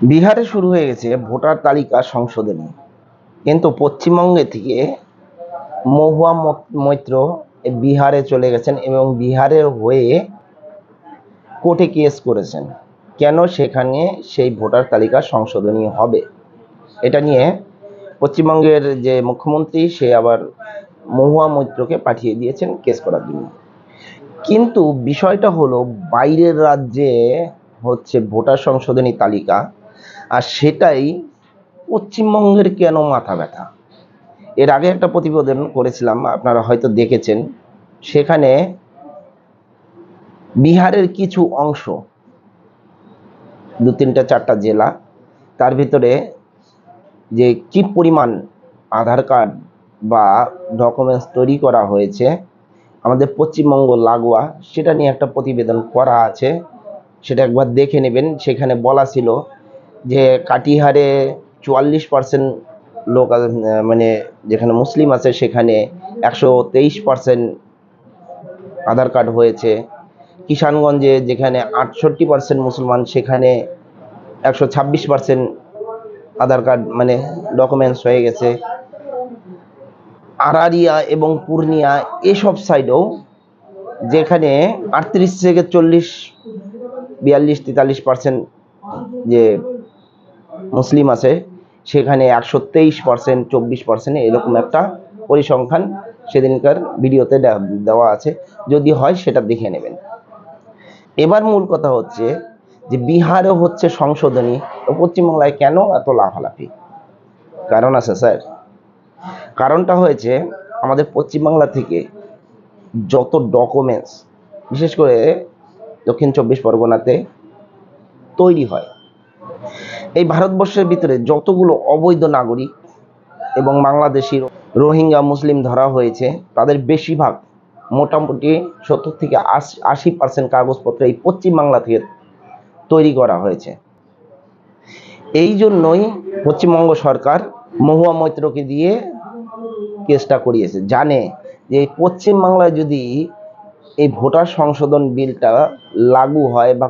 বিহারে শুরু হয়ে গেছে ভোটার তালিকা সংশোধনী, কিন্তু পশ্চিমবঙ্গে থেকে মহুয়া মৈত্র বিহারে চলে গেছেন এবং বিহারের হয়ে কোর্টে কেস করেছেন কেন সেখানে সেই ভোটার তালিকা সংশোধনী হবে। এটা নিয়ে পশ্চিমবঙ্গের যে মুখ্যমন্ত্রী সে আবার মহুয়া মৈত্রকে পাঠিয়ে দিয়েছেন কেস করার জন্য। কিন্তু বিষয়টা হলো বাইরের রাজ্যে হচ্ছে ভোটার সংশোধনী তালিকা, আর সেটাই পশ্চিমবঙ্গের কেন মাথা ব্যথা। এর আগে একটা প্রতিবেদন করেছিলাম, আপনারা হয়তো দেখেছেন। সেখানে বিহারের কিছু অংশ, 2-3-4টা জেলা, তার ভিতরে যে কি পরিমাণ আধার কার্ড বা ডকুমেন্টস তৈরি করা হয়েছে আমাদের পশ্চিমবঙ্গ লাগোয়া, সেটা নিয়ে একটা প্রতিবেদন করা আছে, সেটা একবার দেখে নেবেন। সেখানে বলা ছিল যে কাটিহারে 44% লোক, মানে যেখানে মুসলিম আছে সেখানে 123% আধার কার্ড হয়েছে। কিষানগঞ্জে যেখানে 68% মুসলমান সেখানে 126% আধার কার্ড মানে ডকুমেন্টস হয়ে গেছে। আরারিয়া এবং পূর্ণিয়া এসব সাইডেও যেখানে 38 থেকে 40, 42-43% যে মুসলিম আছে সেখানে 123%, 24% এরকম একটা পরিসংখ্যান সেদিনকার ভিডিওতে দেওয়া আছে, যদি হয় সেটা দেখে নেবেন। এবার মূল কথা হচ্ছে যে বিহারে হচ্ছে সংশোধনী, তো পশ্চিমবাংলায় কেন এত লাফালাফি? কারণ আছে স্যার। কারণটা হয়েছে আমাদের পশ্চিমবাংলা থেকে যত ডকুমেন্টস বিশেষ করে দক্ষিণ 24 পরগনাতে তৈরি হয়, এই ভারতবর্ষের ভিতরে যতগুলো অবৈধ নাগরিক এবং বাংলাদেশি রোহিঙ্গা মুসলিম ধরা হয়েছে তাদের বেশিরভাগ, মোটামুটি 70 থেকে 80% কাগজপত্র এই পশ্চিমবাংলা থেকে তৈরি করা হয়েছে। এই জন্যই পশ্চিমবঙ্গ সরকার মহুয়া মৈত্রকে দিয়ে কেসটা করিয়েছে। জানে যে পশ্চিমবাংলায় যদি এই ভোটার সংশোধন বিলটা লাগু হয় বা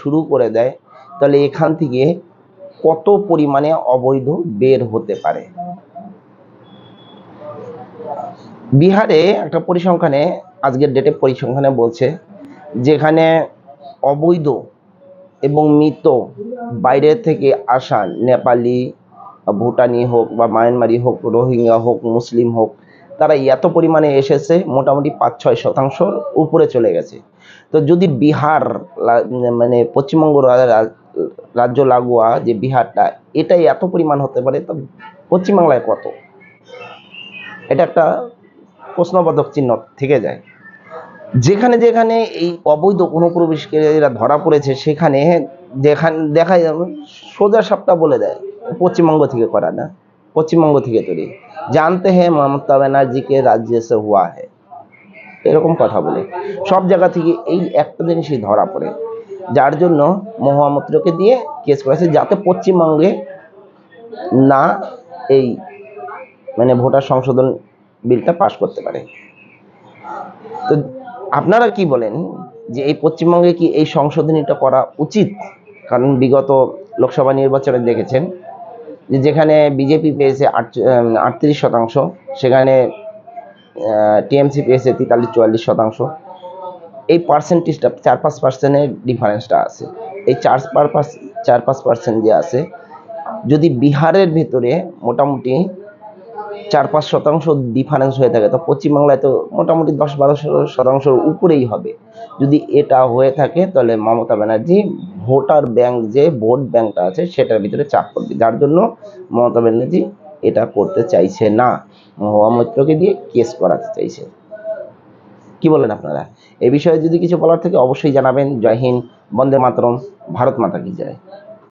শুরু করে দেয়, তাহলে এখান থেকে কত পরিমাণে অবৈধ বের হতে পারে। বিহারে একটা পরিসংখ্যানে, আজকের ডেটে পরিসংখ্যানে বলছে যেখানে অবৈধ এবং মৃত বাইরে থেকে আসা নেপালি, ভুটানি হোক বা মায়ানমারি হোক, রোহিঙ্গা হোক, মুসলিম হোক, তারা এত পরিমাণে এসেছে, মোটামুটি 5-6% উপরে চলে গেছে। তো যদি বিহার মানে পশ্চিমবঙ্গ রাজ্য লাগোয়া যে বিহারটা, এটাই এত পরিমাণ হতে পারে, তো পশ্চিমবাংলায় কত? এটা একটা প্রশ্নবোধক চিহ্ন থেকে যায়। যেখানে যেখানে এই অবৈধ অনুপ্রবেশকারীরা ধরা পড়েছে সেখানে দেখা যাবে সোজা সাপটা বলে দেয় পশ্চিমবঙ্গ থেকে করা না, পশ্চিমবঙ্গ থেকে তৈরি। জানতে হ্যাঁ মমতা ব্যানার্জিকে রাজ্যে সে হুয়া হ্যাঁ, এরকম কথা বলে সব জায়গা থেকে এই একটা জিনিসই ধরা পড়ে। যার জন্য মহুয়া মৈত্রকে দিয়ে কেস করেছে যাতে পশ্চিমবঙ্গে না এই মানে ভোটার সংশোধন বিলটা পাশ করতে পারে। তো আপনারা কি বলেন যে এই পশ্চিমবঙ্গে কি এই সংশোধনীটা করা উচিত? কারণ বিগত লোকসভা নির্বাচনে দেখেছেন যে যেখানে বিজেপি পেয়েছে 38%, সেখানে টিএমসি পেয়েছে 43-44%। এই পার্সেন্টেজটা 4-5%-এর ডিফারেন্সটা আছে। এই 4-5% যে আছে, যদি বিহারের ভেতরে মোটামুটি 4-5% ডিফারেন্স হয়ে থাকে, তো পশ্চিমবাংলায় তো মোটামুটি 10-12% উপরেই হবে। যদি এটা হয়ে থাকে তাহলে মমতা ব্যানার্জি ভোটার ব্যাংক, যে ভোট ব্যাংকটা আছে সেটার ভিতরে চাপ করবে, যার জন্য মমতা ব্যানার্জি এটা করতে চাইছে না, মহুয়া মৈত্রকে দিয়ে কেস করাতে চাইছে। কি বলেন আপনারা? এই বিষয়ে যদি কিছু বলার থাকে অবশ্যই জানাবেন। জয় হিন্দ, বন্দে মাতরম, ভারত মাতা কি জয়।